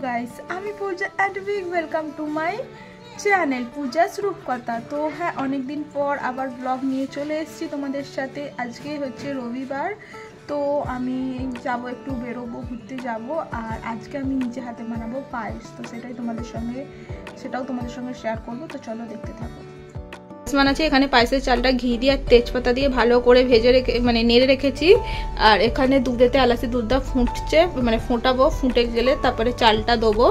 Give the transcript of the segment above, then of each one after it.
Guys, আমি Puja and big welcome to my channel Puja's Rupkatha. তো হ্যাঁ, অনেকদিন পর আবার ব্লগ নিয়ে চলে এসেছি তোমাদের সাথে। আজকে হচ্ছে রবিবার, তো আমি যাব, একটু বেরোবো, ঘুরতে যাব। আর আজকে আমি নিজে হাতে বানাবো পায়েস, তো সেটাও তোমাদের সঙ্গে শেয়ার করবো। তো চলো দেখতে থাকো। বানাচ্ছি এখানে পায়েসের চালটা ঘি দিয়ে আর তেজপাতা দিয়ে ভালো করে ভেজে রেখে নেড়ে রেখেছি। আর এখানে দুধেতে এলাচি দুধটা ফুটছে, ফোটাবো, ফুটে গেলে তারপরে চালটা দেবো।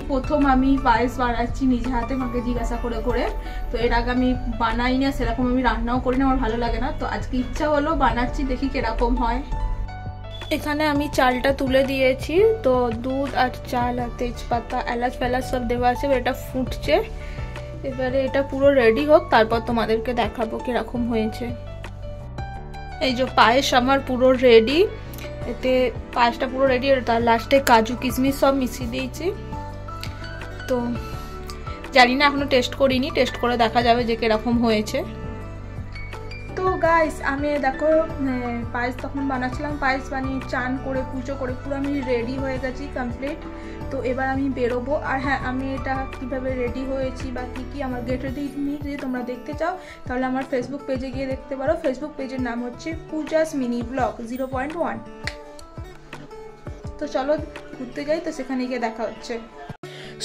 প্রথম আমি পায়েস বানাচ্ছি নিজে হাতে, মাকে জিজ্ঞাসা করে করে। তো এর আগে আমি বানাই না, সেরকম আমি রান্নাও করি না, আমার ভালো লাগে না। তো আজকে ইচ্ছা হলো বানাচ্ছি, দেখি কিরকম হয়। এখানে আমি চালটা তুলে দিয়েছি, তো দুধ আর চাল আর তেজপাতা এলাচ ফেলাচ সব দেওয়া আছে। এটা ফুটছে, এবারে এটা পুরো রেডি হোক, তারপর তোমাদেরকে দেখাবো কিরকম হয়েছে। এই যে পায়েস আমার পুরো রেডি, এতে পায়েসটা পুরো রেডি। তার লাস্টে কাজু কিশমিশ সব মিশিয়ে দিয়েছি। তো জানি না, এখনো টেস্ট করিনি, টেস্ট করে দেখা যাবে যে কিরকম হয়েছে। তো গাইস, আমি দেখো পায়েস তখন বানাচ্ছিলাম, পায়েস বানিয়ে চান করে পুজো করে পুরো আমি রেডি হয়ে গেছি, কমপ্লিট। তো এবার আমি বেরোবো। আর হ্যাঁ, আমি এটা কিভাবে রেডি হয়েছি বা কী আমার গেট রেডি যদি তোমরা দেখতে চাও, তাহলে আমার ফেসবুক পেজে গিয়ে দেখতে পারো। ফেসবুক পেজের নাম হচ্ছে পূজাস মিনি ব্লগ 0.1। তো চলো ঘুরতে যাই, তো সেখানে গিয়ে দেখা হচ্ছে।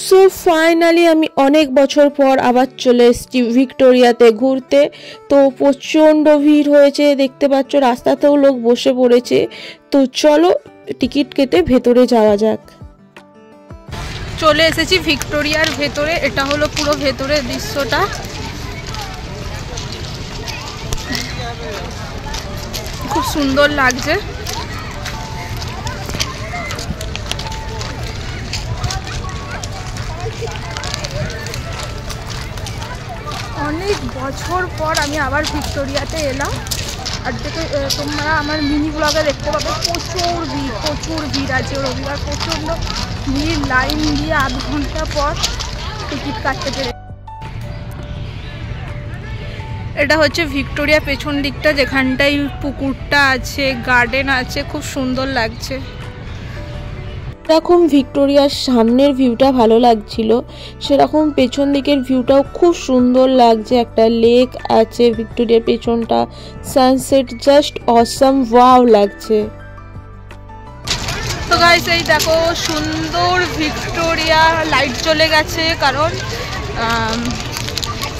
সো ফাইনালি আমি অনেক বছর পর আবার চলে এসেছি ভিক্টোরিয়াতে ঘুরতে। তো প্রচণ্ড ভিড় হয়েছে, দেখতে পাচ্ছ রাস্তাতেও লোক বসে পড়েছে। তো চলো টিকিট কেটে ভেতরে যাওয়া যাক। চলে এসেছি ভিক্টোরিয়ার ভেতরে, এটা হলো পুরো ভেতরের দৃশ্যটা। খুব সুন্দর লাগছে। অনেক বছর পর আমি আবার ভিক্টোরিয়াতে এলাম। আর দেখে তোমরা আমার মিনি ব্লগে দেখতে পাবে প্রচুর ভিড় আছে। রবিবার প্রচণ্ড ভিড়, লাইন দিয়ে আধ ঘন্টা পর টিকিট কাটতে পেরে। এটা হচ্ছে ভিক্টোরিয়া পেছন দিকটা, যেখানটায় পুকুরটা আছে, গার্ডেন আছে, খুব সুন্দর লাগছে। যেরকম ভিক্টোরিয়ার সামনের ভিউটা ভালো লাগছিল, সেরকম পেছন দিকের ভিউটাও খুব সুন্দর লাগছে। একটা লেক আছে ভিক্টোরিয়ার পেছনটা, সানসেট জাস্ট অসাম, ওয়াও লাগছে। তো গাইস, এই দেখো সুন্দর ভিক্টোরিয়া, লাইট চলে গেছে কারণ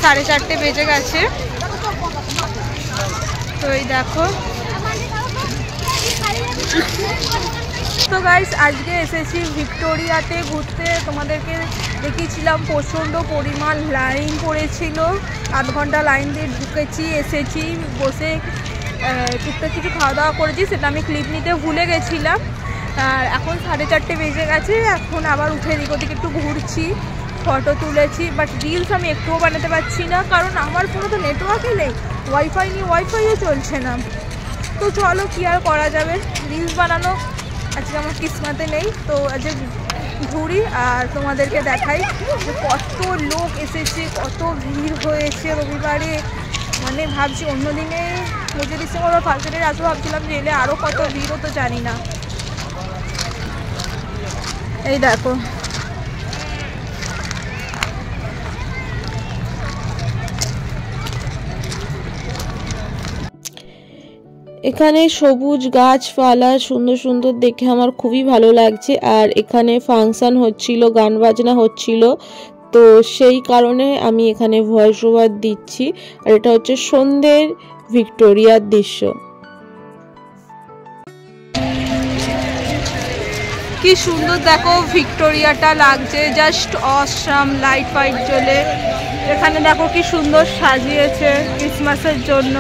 4:30 বেজে গেছে। তো এই দেখো। তো গাইস, আজকে এসেছি ভিক্টোরিয়াতে ঘুরতে। তোমাদেরকে দেখিয়েছিলাম প্রচণ্ড পরিমাণ লাইন পড়েছিল, আধ ঘন্টা লাইন দিয়ে ঢুকেছি, এসেছি, বসে টুকটাক কিছু খাওয়া দাওয়া করেছি, সেটা আমি ক্লিপ নিতে ভুলে গেছিলাম। আর এখন 4:30 বেজে গেছে, এখন আবার উঠে এদিক ওদিকে একটু ঘুরছি, ফটো তুলেছি। বাট রিলস আমি একটুও বানাতে পারছি না, কারণ আমার ফোনে তো নেটওয়ার্কই নেই, ওয়াইফাইও চলছে না। তো চলো, কি আর করা যাবে, রিলস বানানো আজকে আমার কিসমতে নেই। তো আজকে ঘুরি আর তোমাদেরকে দেখাই যে কত লোক এসেছে, কত ভিড় হয়েছে রবিবারে। ভাবছি অন্যদিনে 5 ডিসেম্বর বা 1 জানুয়ারি আসবো, ভাবছিলাম যে এলে আরও কত ভিড় হতো জানি না। এই দেখো, এখানে সবুজ গাছপালা সুন্দর সুন্দর দেখে আমার খুবই ভালো লাগছে। আর এখানে ফাংশন হচ্ছিল, গান বাজনা হচ্ছিল, তো সেই কারণে আমি এখানে ভয়েস ওভার দিচ্ছি। আর এটা হচ্ছে সন্ধ্যের ভিক্টোরিয়ার দৃশ্য। কি সুন্দর দেখো ভিক্টোরিয়াটা লাগছে, জাস্ট অসাম। লাইট ফাইট জ্বলে, এখানে দেখো কি সুন্দর সাজিয়েছে ক্রিসমাসের জন্য।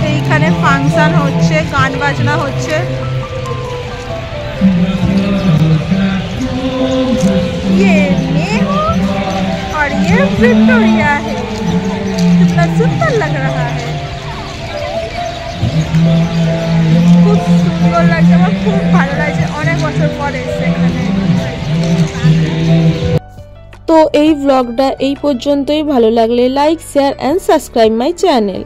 এইখানে ফাংশন হচ্ছে, গান বাজনা হচ্ছে। ये मैं हूँ और ये विक्टोरिया है, कितना सुंदर लग रहा है। খুব সুন্দর লাগছে, আমার খুব ভালো লাগছে। তো এই ব্লগটা এই পর্যন্তই। ভালো লাগলে like, share and subscribe my channel.